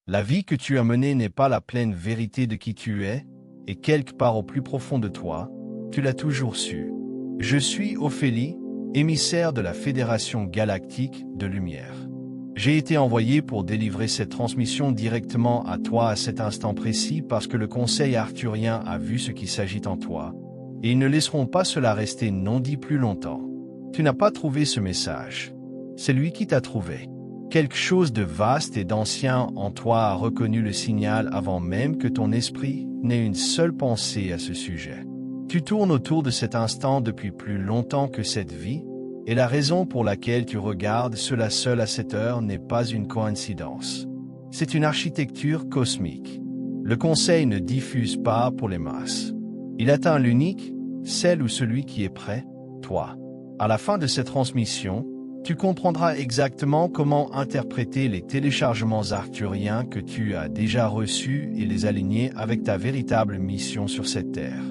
La vie que tu as menée n'est pas la pleine vérité de qui tu es, et quelque part au plus profond de toi, tu l'as toujours su. Je suis Ophélie, émissaire de la Fédération Galactique de Lumière. J'ai été envoyé pour délivrer cette transmission directement à toi à cet instant précis parce que le Conseil arthurien a vu ce qui s'agit en toi, et ils ne laisseront pas cela rester non dit plus longtemps. Tu n'as pas trouvé ce message. C'est lui qui t'a trouvé. Quelque chose de vaste et d'ancien en toi a reconnu le signal avant même que ton esprit n'ait une seule pensée à ce sujet. Tu tournes autour de cet instant depuis plus longtemps que cette vie, et la raison pour laquelle tu regardes cela seul à cette heure n'est pas une coïncidence. C'est une architecture cosmique. Le Conseil ne diffuse pas pour les masses. Il atteint l'unique, celle ou celui qui est prêt, toi. À la fin de cette transmission, tu comprendras exactement comment interpréter les téléchargements arthuriens que tu as déjà reçus et les aligner avec ta véritable mission sur cette terre.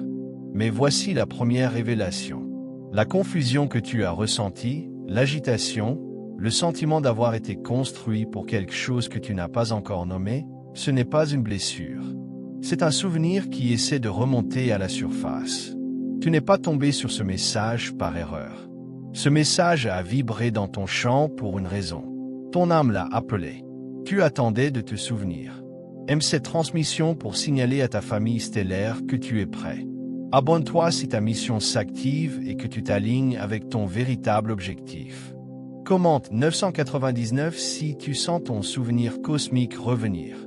Mais voici la première révélation. La confusion que tu as ressentie, l'agitation, le sentiment d'avoir été construit pour quelque chose que tu n'as pas encore nommé, ce n'est pas une blessure. C'est un souvenir qui essaie de remonter à la surface. Tu n'es pas tombé sur ce message par erreur. Ce message a vibré dans ton champ pour une raison. Ton âme l'a appelé. Tu attendais de te souvenir. Aime cette transmission pour signaler à ta famille stellaire que tu es prêt. Abonne-toi si ta mission s'active et que tu t'alignes avec ton véritable objectif. Commente 999 si tu sens ton souvenir cosmique revenir.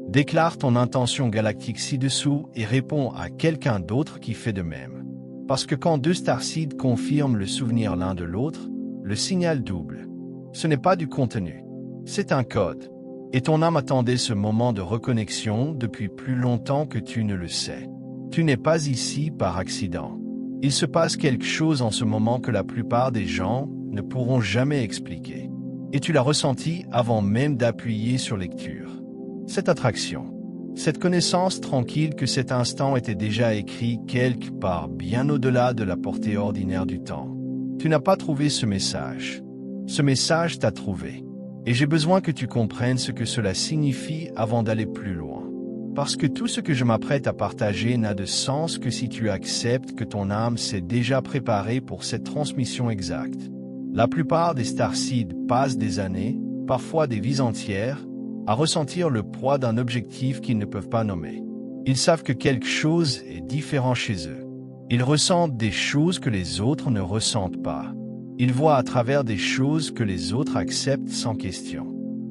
Déclare ton intention galactique ci-dessous et réponds à quelqu'un d'autre qui fait de même. Parce que quand deux starseeds confirment le souvenir l'un de l'autre, le signal double. Ce n'est pas du contenu. C'est un code. Et ton âme attendait ce moment de reconnexion depuis plus longtemps que tu ne le sais. Tu n'es pas ici par accident. Il se passe quelque chose en ce moment que la plupart des gens ne pourront jamais expliquer. Et tu l'as ressenti avant même d'appuyer sur lecture. Cette attraction, cette connaissance tranquille que cet instant était déjà écrit quelque part bien au-delà de la portée ordinaire du temps. Tu n'as pas trouvé ce message. Ce message t'a trouvé. Et j'ai besoin que tu comprennes ce que cela signifie avant d'aller plus loin. Parce que tout ce que je m'apprête à partager n'a de sens que si tu acceptes que ton âme s'est déjà préparée pour cette transmission exacte. La plupart des starseeds passent des années, parfois des vies entières, à ressentir le poids d'un objectif qu'ils ne peuvent pas nommer. Ils savent que quelque chose est différent chez eux. Ils ressentent des choses que les autres ne ressentent pas. Ils voient à travers des choses que les autres acceptent sans question.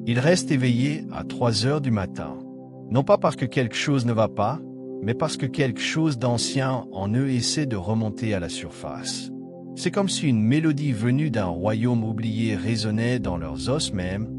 Ils restent éveillés à 3 heures du matin. Non pas parce que quelque chose ne va pas, mais parce que quelque chose d'ancien en eux essaie de remonter à la surface. C'est comme si une mélodie venue d'un royaume oublié résonnait dans leurs os même,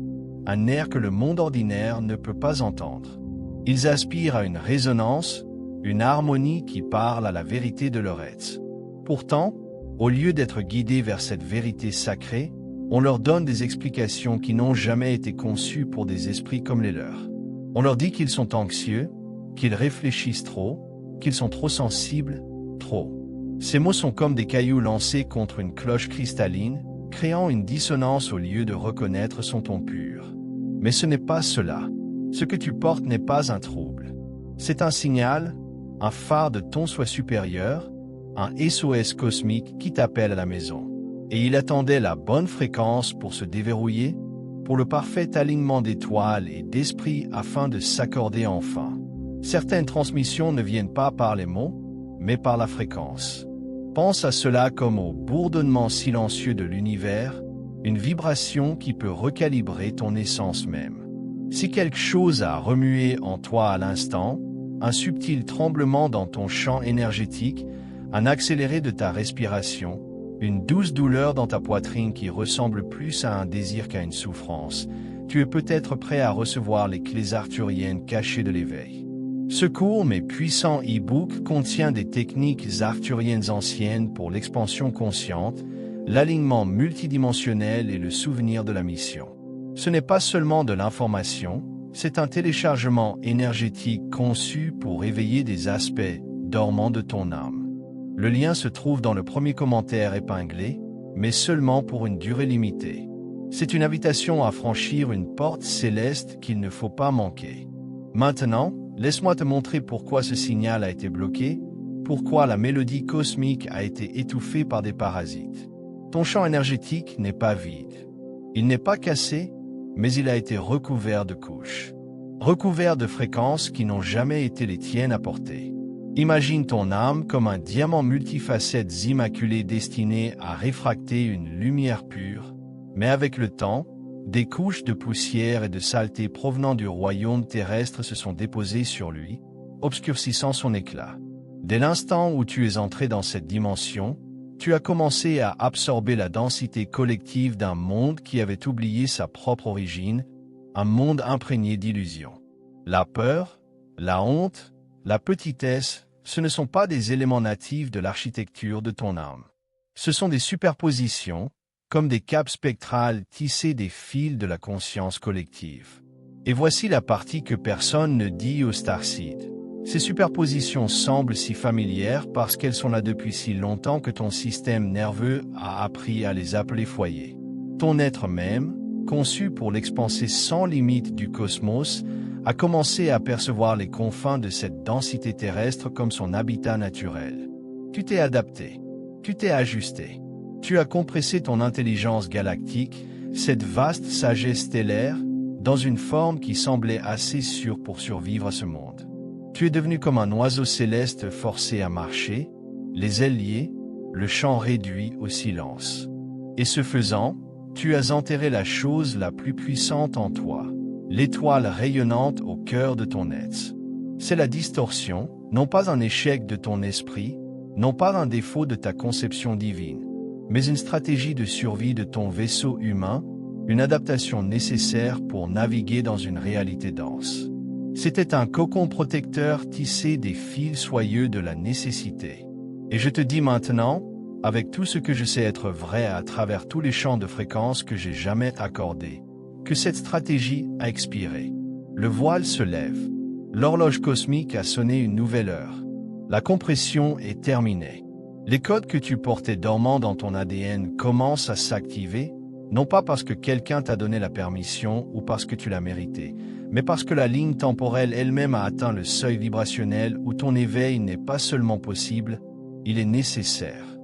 un air que le monde ordinaire ne peut pas entendre. Ils aspirent à une résonance, une harmonie qui parle à la vérité de leur être. Pourtant, au lieu d'être guidés vers cette vérité sacrée, on leur donne des explications qui n'ont jamais été conçues pour des esprits comme les leurs. On leur dit qu'ils sont anxieux, qu'ils réfléchissent trop, qu'ils sont trop sensibles, trop. Ces mots sont comme des cailloux lancés contre une cloche cristalline, créant une dissonance au lieu de reconnaître son ton pur. Mais ce n'est pas cela. Ce que tu portes n'est pas un trouble. C'est un signal, un phare de ton soi supérieur, un SOS cosmique qui t'appelle à la maison. Et il attendait la bonne fréquence pour se déverrouiller, pour le parfait alignement d'étoiles et d'esprits afin de s'accorder enfin. Certaines transmissions ne viennent pas par les mots, mais par la fréquence. Pense à cela comme au bourdonnement silencieux de l'univers, une vibration qui peut recalibrer ton essence même. Si quelque chose a remué en toi à l'instant, un subtil tremblement dans ton champ énergétique, un accéléré de ta respiration, une douce douleur dans ta poitrine qui ressemble plus à un désir qu'à une souffrance, tu es peut-être prêt à recevoir les clés arthuriennes cachées de l'éveil. Ce court mais puissant e-book contient des techniques arthuriennes anciennes pour l'expansion consciente, l'alignement multidimensionnel et le souvenir de la mission. Ce n'est pas seulement de l'information, c'est un téléchargement énergétique conçu pour éveiller des aspects dormants de ton âme. Le lien se trouve dans le premier commentaire épinglé, mais seulement pour une durée limitée. C'est une invitation à franchir une porte céleste qu'il ne faut pas manquer. Maintenant, laisse-moi te montrer pourquoi ce signal a été bloqué, pourquoi la mélodie cosmique a été étouffée par des parasites. Ton champ énergétique n'est pas vide. Il n'est pas cassé, mais il a été recouvert de couches. Recouvert de fréquences qui n'ont jamais été les tiennes à porter. Imagine ton âme comme un diamant multifacettes immaculé destiné à réfracter une lumière pure, mais avec le temps, des couches de poussière et de saleté provenant du royaume terrestre se sont déposées sur lui, obscurcissant son éclat. Dès l'instant où tu es entré dans cette dimension, tu as commencé à absorber la densité collective d'un monde qui avait oublié sa propre origine, un monde imprégné d'illusions. La peur, la honte, la petitesse, ce ne sont pas des éléments natifs de l'architecture de ton âme. Ce sont des superpositions, comme des capes spectrales tissées des fils de la conscience collective. Et voici la partie que personne ne dit au Starseed. Ces superpositions semblent si familières parce qu'elles sont là depuis si longtemps que ton système nerveux a appris à les appeler foyers. Ton être même, conçu pour l'expansée sans limite du cosmos, a commencé à percevoir les confins de cette densité terrestre comme son habitat naturel. Tu t'es adapté, tu t'es ajusté, tu as compressé ton intelligence galactique, cette vaste sagesse stellaire, dans une forme qui semblait assez sûre pour survivre à ce monde. Tu es devenu comme un oiseau céleste forcé à marcher, les ailes liées, le chant réduit au silence. Et ce faisant, tu as enterré la chose la plus puissante en toi, l'étoile rayonnante au cœur de ton être. C'est la distorsion, non pas un échec de ton esprit, non pas un défaut de ta conception divine, mais une stratégie de survie de ton vaisseau humain, une adaptation nécessaire pour naviguer dans une réalité dense. C'était un cocon protecteur tissé des fils soyeux de la nécessité. Et je te dis maintenant, avec tout ce que je sais être vrai à travers tous les champs de fréquences que j'ai jamais accordés, que cette stratégie a expiré. Le voile se lève. L'horloge cosmique a sonné une nouvelle heure. La compression est terminée. Les codes que tu portais dormants dans ton ADN commencent à s'activer, non pas parce que quelqu'un t'a donné la permission ou parce que tu l'as mérité, mais parce que la ligne temporelle elle-même a atteint le seuil vibrationnel où ton éveil n'est pas seulement possible, il est nécessaire.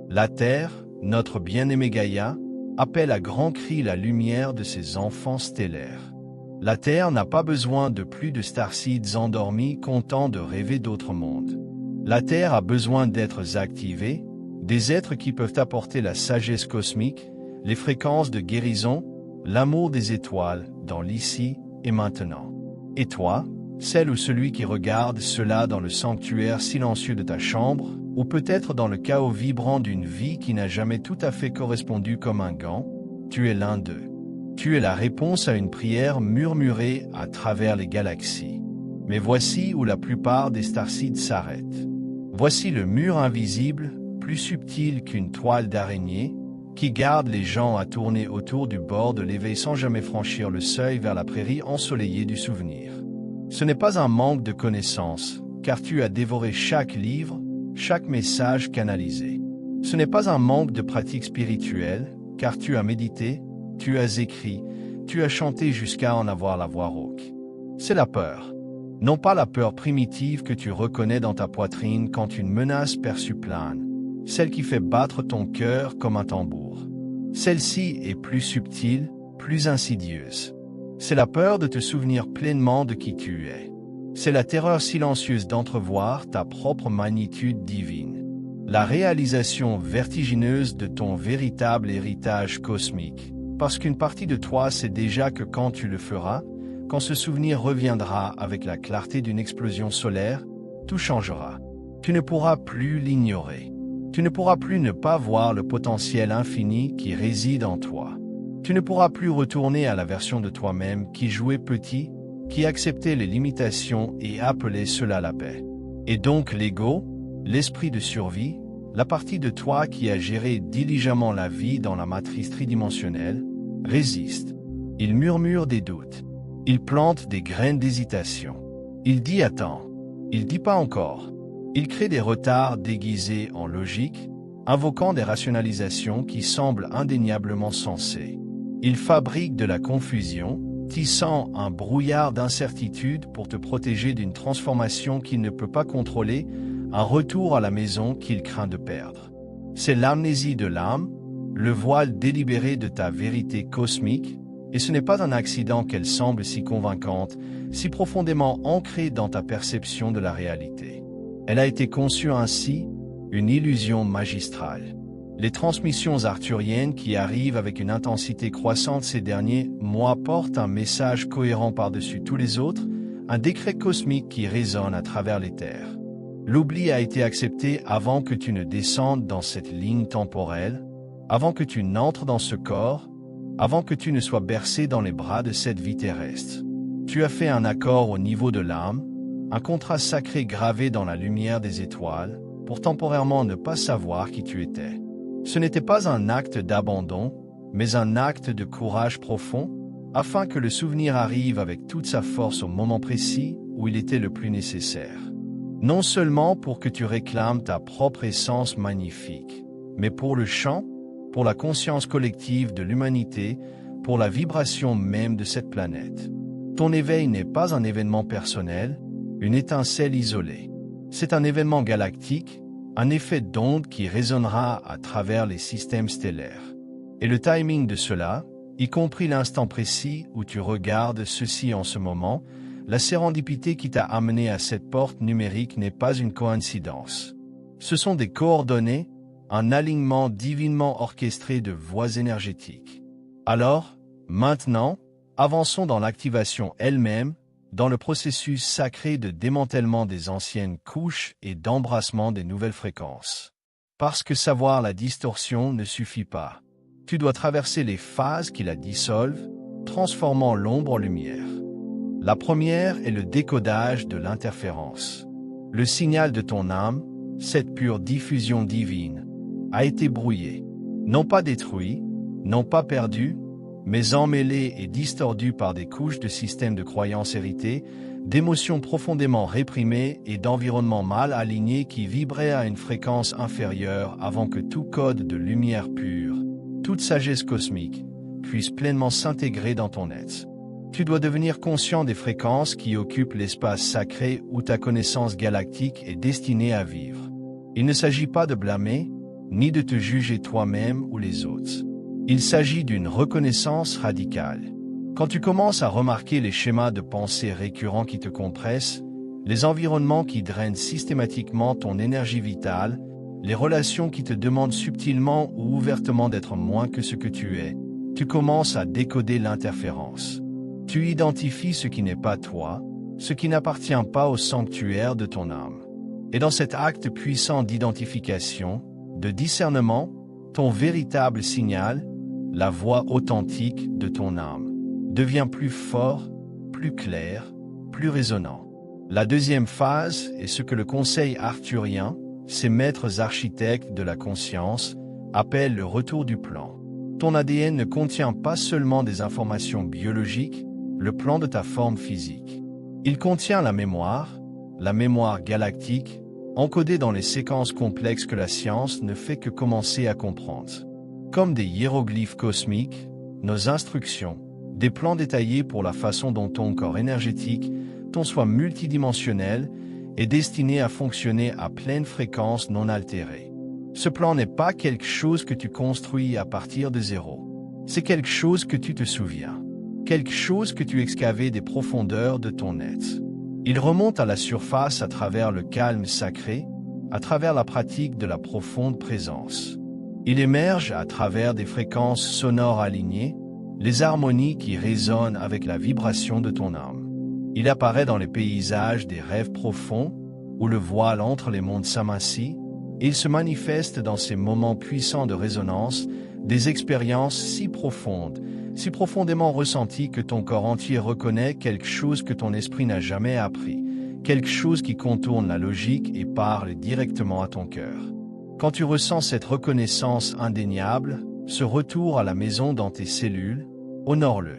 La Terre, notre bien-aimée Gaïa, appelle à grands cris la lumière de ses enfants stellaires. La Terre n'a pas besoin de plus de starseeds endormis contents de rêver d'autres mondes. La Terre a besoin d'êtres activés, des êtres qui peuvent apporter la sagesse cosmique, les fréquences de guérison, l'amour des étoiles dans l'ici et maintenant. Et toi, celle ou celui qui regarde cela dans le sanctuaire silencieux de ta chambre, ou peut-être dans le chaos vibrant d'une vie qui n'a jamais tout à fait correspondu comme un gant, tu es l'un d'eux. Tu es la réponse à une prière murmurée à travers les galaxies. Mais voici où la plupart des starseeds s'arrêtent. Voici le mur invisible, plus subtil qu'une toile d'araignée, qui garde les gens à tourner autour du bord de l'éveil sans jamais franchir le seuil vers la prairie ensoleillée du souvenir. Ce n'est pas un manque de connaissances, car tu as dévoré chaque livre, chaque message canalisé. Ce n'est pas un manque de pratique spirituelle, car tu as médité, tu as écrit, tu as chanté jusqu'à en avoir la voix rauque. C'est la peur. Non pas la peur primitive que tu reconnais dans ta poitrine quand une menace perçue plane, celle qui fait battre ton cœur comme un tambour. Celle-ci est plus subtile, plus insidieuse. C'est la peur de te souvenir pleinement de qui tu es. C'est la terreur silencieuse d'entrevoir ta propre magnitude divine. La réalisation vertigineuse de ton véritable héritage cosmique. Parce qu'une partie de toi sait déjà que quand tu le feras, quand ce souvenir reviendra avec la clarté d'une explosion solaire, tout changera. Tu ne pourras plus l'ignorer. Tu ne pourras plus ne pas voir le potentiel infini qui réside en toi. Tu ne pourras plus retourner à la version de toi-même qui jouait petit, qui acceptait les limitations et appelait cela la paix. Et donc l'ego, l'esprit de survie, la partie de toi qui a géré diligemment la vie dans la matrice tridimensionnelle, résiste. Il murmure des doutes. Il plante des graines d'hésitation. Il dit attends. Il dit pas encore. Il crée des retards déguisés en logique, invoquant des rationalisations qui semblent indéniablement sensées. Il fabrique de la confusion, tissant un brouillard d'incertitude pour te protéger d'une transformation qu'il ne peut pas contrôler, un retour à la maison qu'il craint de perdre. C'est l'amnésie de l'âme, le voile délibéré de ta vérité cosmique, et ce n'est pas un accident qu'elle semble si convaincante, si profondément ancrée dans ta perception de la réalité. Elle a été conçue ainsi, une illusion magistrale. Les transmissions arthuriennes qui arrivent avec une intensité croissante ces derniers mois portent un message cohérent par-dessus tous les autres, un décret cosmique qui résonne à travers les terres. L'oubli a été accepté avant que tu ne descendes dans cette ligne temporelle, avant que tu n'entres dans ce corps, avant que tu ne sois bercé dans les bras de cette vie terrestre. Tu as fait un accord au niveau de l'âme, un contrat sacré gravé dans la lumière des étoiles, pour temporairement ne pas savoir qui tu étais. Ce n'était pas un acte d'abandon, mais un acte de courage profond, afin que le souvenir arrive avec toute sa force au moment précis où il était le plus nécessaire. Non seulement pour que tu réclames ta propre essence magnifique, mais pour le chant, pour la conscience collective de l'humanité, pour la vibration même de cette planète. Ton éveil n'est pas un événement personnel, une étincelle isolée. C'est un événement galactique, un effet d'onde qui résonnera à travers les systèmes stellaires. Et le timing de cela, y compris l'instant précis où tu regardes ceci en ce moment, la sérendipité qui t'a amené à cette porte numérique n'est pas une coïncidence. Ce sont des coordonnées, un alignement divinement orchestré de voies énergétiques. Alors, maintenant, avançons dans l'activation elle-même, dans le processus sacré de démantèlement des anciennes couches et d'embrassement des nouvelles fréquences. Parce que savoir la distorsion ne suffit pas. Tu dois traverser les phases qui la dissolvent, transformant l'ombre en lumière. La première est le décodage de l'interférence. Le signal de ton âme, cette pure diffusion divine, a été brouillé. Non pas détruit, non pas perdu, mais emmêlé et distordu par des couches de systèmes de croyances héritées, d'émotions profondément réprimées et d'environnements mal alignés qui vibraient à une fréquence inférieure avant que tout code de lumière pure, toute sagesse cosmique, puisse pleinement s'intégrer dans ton être. Tu dois devenir conscient des fréquences qui occupent l'espace sacré où ta connaissance galactique est destinée à vivre. Il ne s'agit pas de blâmer, ni de te juger toi-même ou les autres. Il s'agit d'une reconnaissance radicale. Quand tu commences à remarquer les schémas de pensée récurrents qui te compressent, les environnements qui drainent systématiquement ton énergie vitale, les relations qui te demandent subtilement ou ouvertement d'être moins que ce que tu es, tu commences à décoder l'interférence. Tu identifies ce qui n'est pas toi, ce qui n'appartient pas au sanctuaire de ton âme. Et dans cet acte puissant d'identification, de discernement, ton véritable signal, la voix authentique de ton âme, devient plus fort, plus clair, plus résonnant. La deuxième phase est ce que le conseil arthurien, ces maîtres architectes de la conscience, appellent le retour du plan. Ton ADN ne contient pas seulement des informations biologiques, le plan de ta forme physique. Il contient la mémoire galactique, encodée dans les séquences complexes que la science ne fait que commencer à comprendre. Comme des hiéroglyphes cosmiques, nos instructions, des plans détaillés pour la façon dont ton corps énergétique, ton soi multidimensionnel, est destiné à fonctionner à pleine fréquence non altérée. Ce plan n'est pas quelque chose que tu construis à partir de zéro. C'est quelque chose que tu te souviens. Quelque chose que tu excavais des profondeurs de ton être. Il remonte à la surface à travers le calme sacré, à travers la pratique de la profonde présence. Il émerge à travers des fréquences sonores alignées, les harmonies qui résonnent avec la vibration de ton âme. Il apparaît dans les paysages des rêves profonds, où le voile entre les mondes s'amincit, et il se manifeste dans ces moments puissants de résonance, des expériences si profondes, si profondément ressenties que ton corps entier reconnaît quelque chose que ton esprit n'a jamais appris, quelque chose qui contourne la logique et parle directement à ton cœur. Quand tu ressens cette reconnaissance indéniable, ce retour à la maison dans tes cellules, honore-le.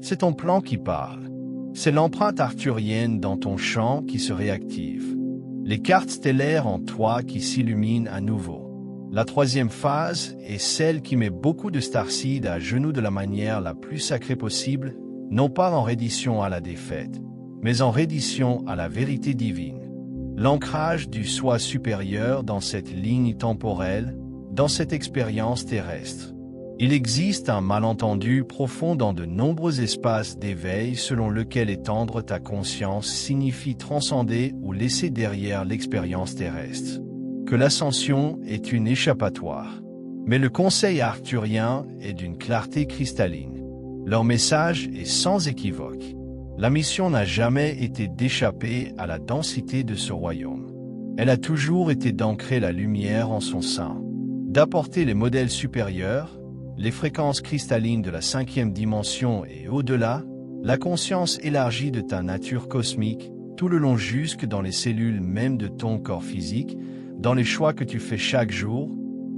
C'est ton plan qui parle. C'est l'empreinte arthurienne dans ton champ qui se réactive. Les cartes stellaires en toi qui s'illuminent à nouveau. La troisième phase est celle qui met beaucoup de starseeds à genoux de la manière la plus sacrée possible, non pas en reddition à la défaite, mais en reddition à la vérité divine. L'ancrage du soi supérieur dans cette ligne temporelle, dans cette expérience terrestre. Il existe un malentendu profond dans de nombreux espaces d'éveil selon lequel étendre ta conscience signifie transcender ou laisser derrière l'expérience terrestre. Que l'ascension est une échappatoire. Mais le conseil arcturien est d'une clarté cristalline. Leur message est sans équivoque. La mission n'a jamais été d'échapper à la densité de ce royaume. Elle a toujours été d'ancrer la lumière en son sein, d'apporter les modèles supérieurs, les fréquences cristallines de la 5e dimension et au-delà, la conscience élargie de ta nature cosmique, tout le long jusque dans les cellules même de ton corps physique, dans les choix que tu fais chaque jour,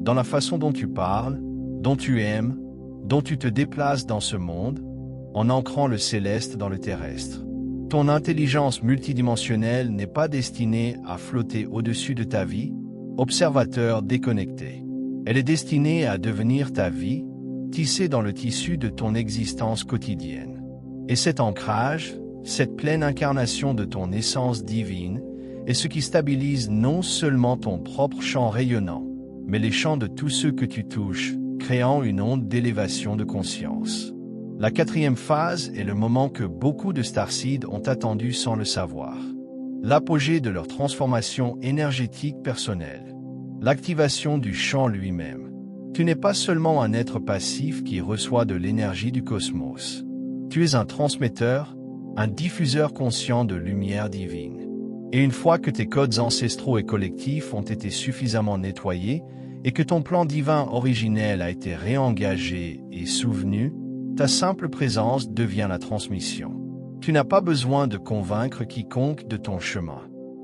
dans la façon dont tu parles, dont tu aimes, dont tu te déplaces dans ce monde, en ancrant le céleste dans le terrestre. Ton intelligence multidimensionnelle n'est pas destinée à flotter au-dessus de ta vie, observateur déconnecté. Elle est destinée à devenir ta vie, tissée dans le tissu de ton existence quotidienne. Et cet ancrage, cette pleine incarnation de ton essence divine, est ce qui stabilise non seulement ton propre champ rayonnant, mais les champs de tous ceux que tu touches, créant une onde d'élévation de conscience. La 4e phase est le moment que beaucoup de starseeds ont attendu sans le savoir. L'apogée de leur transformation énergétique personnelle. L'activation du champ lui-même. Tu n'es pas seulement un être passif qui reçoit de l'énergie du cosmos. Tu es un transmetteur, un diffuseur conscient de lumière divine. Et une fois que tes codes ancestraux et collectifs ont été suffisamment nettoyés et que ton plan divin originel a été réengagé et souvenu, ta simple présence devient la transmission. Tu n'as pas besoin de convaincre quiconque de ton chemin.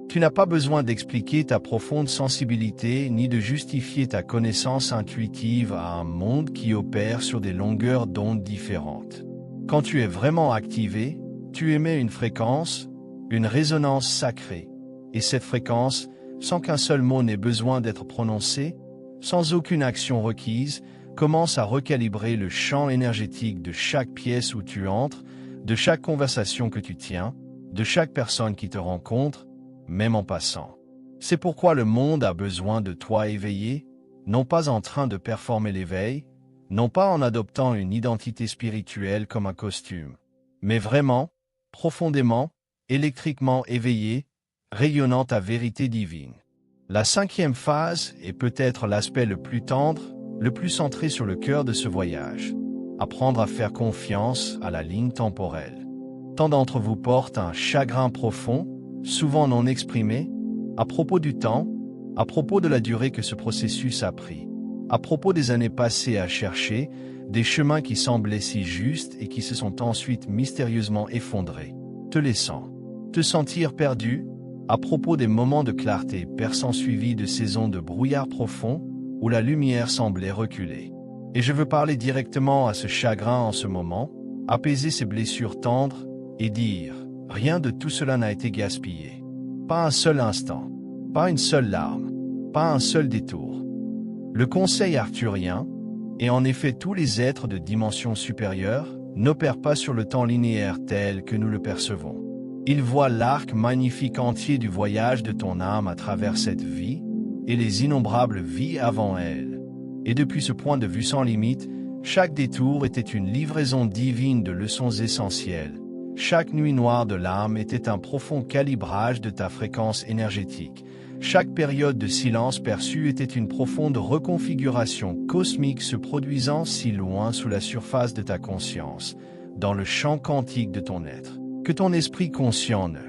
Tu n'as pas besoin d'expliquer ta profonde sensibilité ni de justifier ta connaissance intuitive à un monde qui opère sur des longueurs d'onde différentes. Quand tu es vraiment activé, tu émets une fréquence, une résonance sacrée. Et cette fréquence, sans qu'un seul mot n'ait besoin d'être prononcé, sans aucune action requise, commence à recalibrer le champ énergétique de chaque pièce où tu entres, de chaque conversation que tu tiens, de chaque personne qui te rencontre, même en passant. C'est pourquoi le monde a besoin de toi éveillé, non pas en train de performer l'éveil, non pas en adoptant une identité spirituelle comme un costume, mais vraiment, profondément, électriquement éveillé, rayonnant ta vérité divine. La 5e phase est peut-être l'aspect le plus tendre, le plus centré sur le cœur de ce voyage. Apprendre à faire confiance à la ligne temporelle. Tant d'entre vous portent un chagrin profond, souvent non exprimé, à propos du temps, à propos de la durée que ce processus a pris, à propos des années passées à chercher, des chemins qui semblaient si justes et qui se sont ensuite mystérieusement effondrés, te laissant te sentir perdu, à propos des moments de clarté perçants suivis de saisons de brouillard profond, où la lumière semblait reculer. Et je veux parler directement à ce chagrin en ce moment, apaiser ces blessures tendres, et dire, rien de tout cela n'a été gaspillé. Pas un seul instant, pas une seule larme, pas un seul détour. Le conseil arcturien, et en effet tous les êtres de dimension supérieure, n'opèrent pas sur le temps linéaire tel que nous le percevons. Ils voient l'arc magnifique entier du voyage de ton âme à travers cette vie, et les innombrables vies avant elle. Et depuis ce point de vue sans limite, chaque détour était une livraison divine de leçons essentielles. Chaque nuit noire de l'âme était un profond calibrage de ta fréquence énergétique. Chaque période de silence perçu était une profonde reconfiguration cosmique se produisant si loin sous la surface de ta conscience, dans le champ quantique de ton être, que ton esprit conscient ne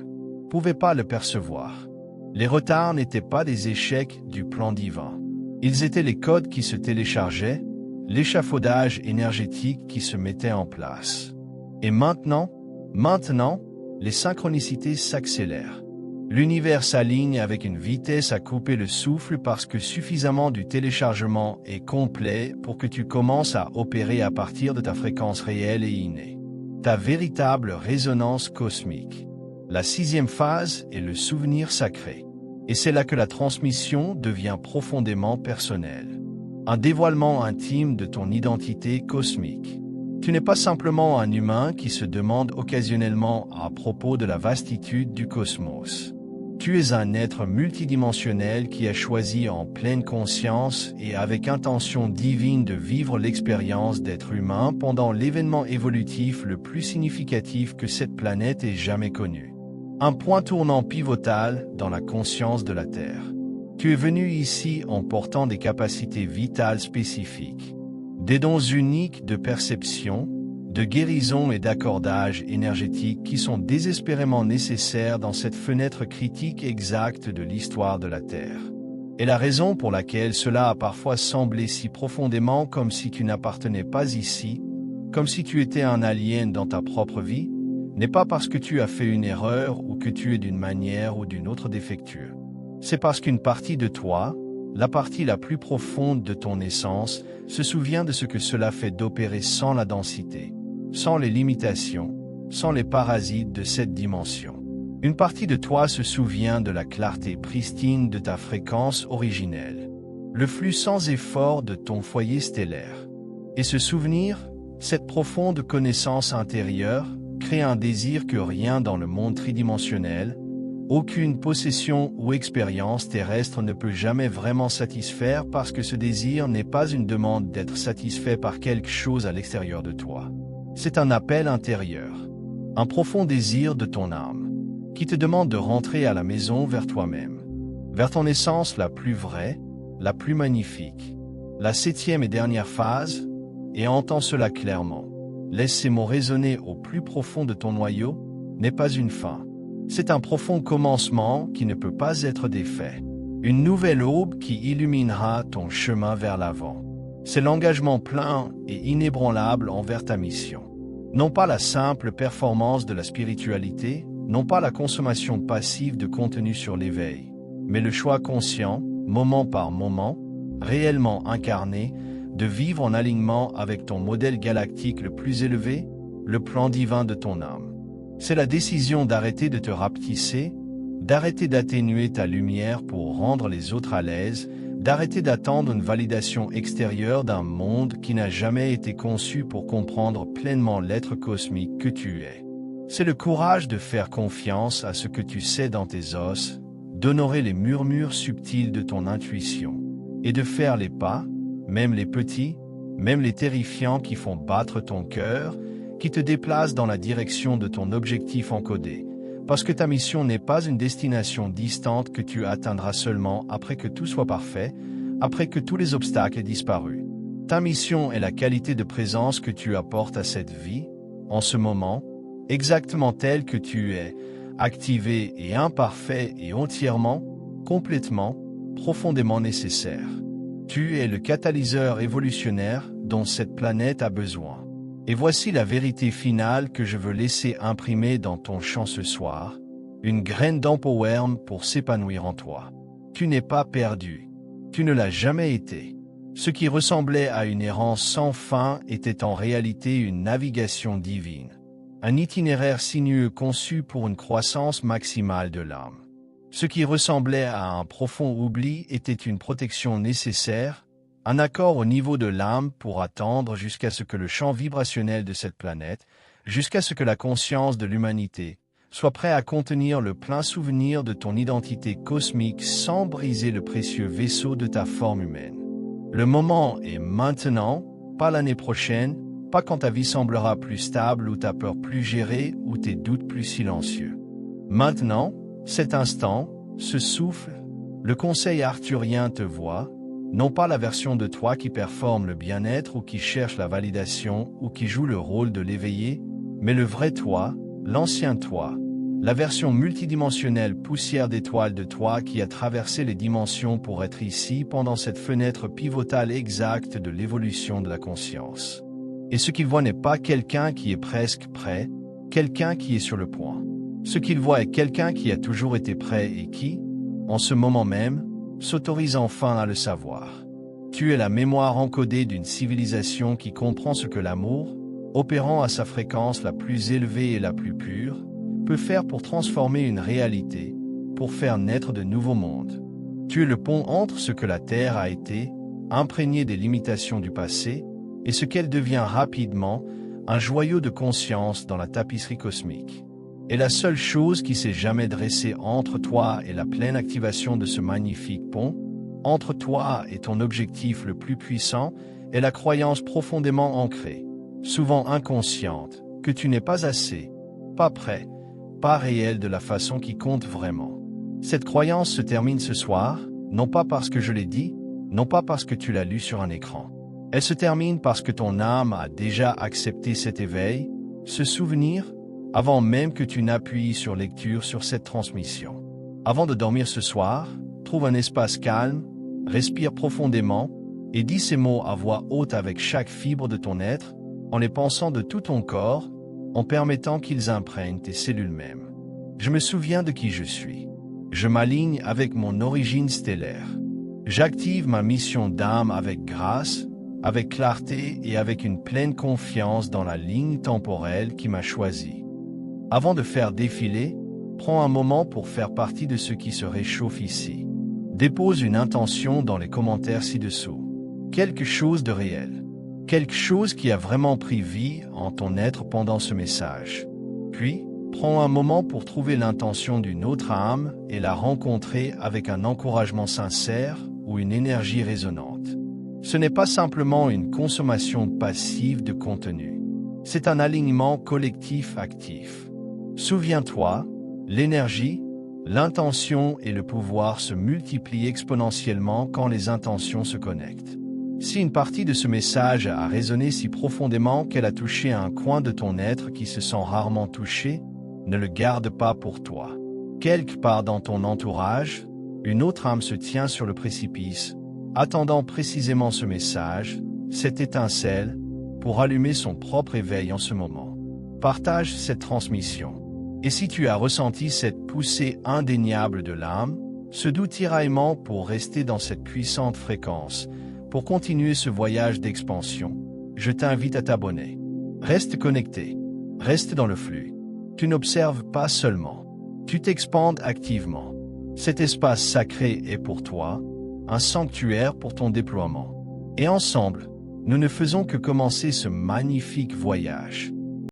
pouvait pas le percevoir. Les retards n'étaient pas des échecs du plan divin. Ils étaient les codes qui se téléchargeaient, l'échafaudage énergétique qui se mettait en place. Et maintenant, les synchronicités s'accélèrent. L'univers s'aligne avec une vitesse à couper le souffle parce que suffisamment du téléchargement est complet pour que tu commences à opérer à partir de ta fréquence réelle et innée. Ta véritable résonance cosmique. La 6e phase est le souvenir sacré. Et c'est là que la transmission devient profondément personnelle. Un dévoilement intime de ton identité cosmique. Tu n'es pas simplement un humain qui se demande occasionnellement à propos de la vastitude du cosmos. Tu es un être multidimensionnel qui a choisi en pleine conscience et avec intention divine de vivre l'expérience d'être humain pendant l'événement évolutif le plus significatif que cette planète ait jamais connu. Un point tournant pivotal dans la conscience de la Terre. Tu es venu ici en portant des capacités vitales spécifiques, des dons uniques de perception, de guérison et d'accordage énergétique qui sont désespérément nécessaires dans cette fenêtre critique exacte de l'histoire de la Terre. Et la raison pour laquelle cela a parfois semblé si profondément comme si tu n'appartenais pas ici, comme si tu étais un alien dans ta propre vie, n'est pas parce que tu as fait une erreur ou que tu es d'une manière ou d'une autre défectueux. C'est parce qu'une partie de toi, la partie la plus profonde de ton essence, se souvient de ce que cela fait d'opérer sans la densité, sans les limitations, sans les parasites de cette dimension. Une partie de toi se souvient de la clarté pristine de ta fréquence originelle, le flux sans effort de ton foyer stellaire. Et ce souvenir, cette profonde connaissance intérieure, crée un désir que rien dans le monde tridimensionnel, aucune possession ou expérience terrestre ne peut jamais vraiment satisfaire parce que ce désir n'est pas une demande d'être satisfait par quelque chose à l'extérieur de toi. C'est un appel intérieur, un profond désir de ton âme, qui te demande de rentrer à la maison vers toi-même, vers ton essence la plus vraie, la plus magnifique, la 7e et dernière phase, et entends cela clairement. Laisse ces mots résonner au plus profond de ton noyau, n'est pas une fin. C'est un profond commencement qui ne peut pas être défait. Une nouvelle aube qui illuminera ton chemin vers l'avant. C'est l'engagement plein et inébranlable envers ta mission. Non pas la simple performance de la spiritualité, non pas la consommation passive de contenu sur l'éveil, mais le choix conscient, moment par moment, réellement incarné, de vivre en alignement avec ton modèle galactique le plus élevé, le plan divin de ton âme. C'est la décision d'arrêter de te rapetisser, d'arrêter d'atténuer ta lumière pour rendre les autres à l'aise, d'arrêter d'attendre une validation extérieure d'un monde qui n'a jamais été conçu pour comprendre pleinement l'être cosmique que tu es. C'est le courage de faire confiance à ce que tu sais dans tes os, d'honorer les murmures subtils de ton intuition, et de faire les pas, même les petits, même les terrifiants qui font battre ton cœur, qui te déplacent dans la direction de ton objectif encodé, parce que ta mission n'est pas une destination distante que tu atteindras seulement après que tout soit parfait, après que tous les obstacles aient disparu. Ta mission est la qualité de présence que tu apportes à cette vie, en ce moment, exactement telle que tu es, activé et imparfait et entièrement, complètement, profondément nécessaire. Tu es le catalyseur évolutionnaire dont cette planète a besoin. Et voici la vérité finale que je veux laisser imprimer dans ton champ ce soir, une graine d'empowerment pour s'épanouir en toi. Tu n'es pas perdu. Tu ne l'as jamais été. Ce qui ressemblait à une errance sans fin était en réalité une navigation divine. Un itinéraire sinueux conçu pour une croissance maximale de l'âme. Ce qui ressemblait à un profond oubli était une protection nécessaire, un accord au niveau de l'âme pour attendre jusqu'à ce que le champ vibrationnel de cette planète, jusqu'à ce que la conscience de l'humanité, soit prêt à contenir le plein souvenir de ton identité cosmique sans briser le précieux vaisseau de ta forme humaine. Le moment est maintenant, pas l'année prochaine, pas quand ta vie semblera plus stable ou ta peur plus gérée ou tes doutes plus silencieux. Maintenant, cet instant, ce souffle, le conseil arthurien te voit, non pas la version de toi qui performe le bien-être ou qui cherche la validation ou qui joue le rôle de l'éveillé, mais le vrai toi, l'ancien toi, la version multidimensionnelle poussière d'étoiles de toi qui a traversé les dimensions pour être ici pendant cette fenêtre pivotale exacte de l'évolution de la conscience. Et ce qu'il voit n'est pas quelqu'un qui est presque prêt, quelqu'un qui est sur le point. Ce qu'il voit est quelqu'un qui a toujours été prêt et qui, en ce moment même, s'autorise enfin à le savoir. Tu es la mémoire encodée d'une civilisation qui comprend ce que l'amour, opérant à sa fréquence la plus élevée et la plus pure, peut faire pour transformer une réalité, pour faire naître de nouveaux mondes. Tu es le pont entre ce que la Terre a été, imprégné des limitations du passé, et ce qu'elle devient rapidement, un joyau de conscience dans la tapisserie cosmique. Et la seule chose qui s'est jamais dressée entre toi et la pleine activation de ce magnifique pont, entre toi et ton objectif le plus puissant, est la croyance profondément ancrée, souvent inconsciente, que tu n'es pas assez, pas prêt, pas réel de la façon qui compte vraiment. Cette croyance se termine ce soir, non pas parce que je l'ai dit, non pas parce que tu l'as lu sur un écran. Elle se termine parce que ton âme a déjà accepté cet éveil, ce souvenir, avant même que tu n'appuies sur lecture sur cette transmission. Avant de dormir ce soir, trouve un espace calme, respire profondément et dis ces mots à voix haute avec chaque fibre de ton être, en les pensant de tout ton corps, en permettant qu'ils imprègnent tes cellules mêmes. Je me souviens de qui je suis. Je m'aligne avec mon origine stellaire. J'active ma mission d'âme avec grâce, avec clarté et avec une pleine confiance dans la ligne temporelle qui m'a choisi. Avant de faire défiler, prends un moment pour faire partie de ce qui se réchauffe ici. Dépose une intention dans les commentaires ci-dessous. Quelque chose de réel. Quelque chose qui a vraiment pris vie en ton être pendant ce message. Puis, prends un moment pour trouver l'intention d'une autre âme et la rencontrer avec un encouragement sincère ou une énergie résonante. Ce n'est pas simplement une consommation passive de contenu. C'est un alignement collectif actif. Souviens-toi, l'énergie, l'intention et le pouvoir se multiplient exponentiellement quand les intentions se connectent. Si une partie de ce message a résonné si profondément qu'elle a touché un coin de ton être qui se sent rarement touché, ne le garde pas pour toi. Quelque part dans ton entourage, une autre âme se tient sur le précipice, attendant précisément ce message, cette étincelle, pour allumer son propre éveil en ce moment. Partage cette transmission. Et si tu as ressenti cette poussée indéniable de l'âme, ce doux tiraillement pour rester dans cette puissante fréquence, pour continuer ce voyage d'expansion, je t'invite à t'abonner. Reste connecté, reste dans le flux. Tu n'observes pas seulement, tu t'expandes activement. Cet espace sacré est pour toi, un sanctuaire pour ton déploiement. Et ensemble, nous ne faisons que commencer ce magnifique voyage.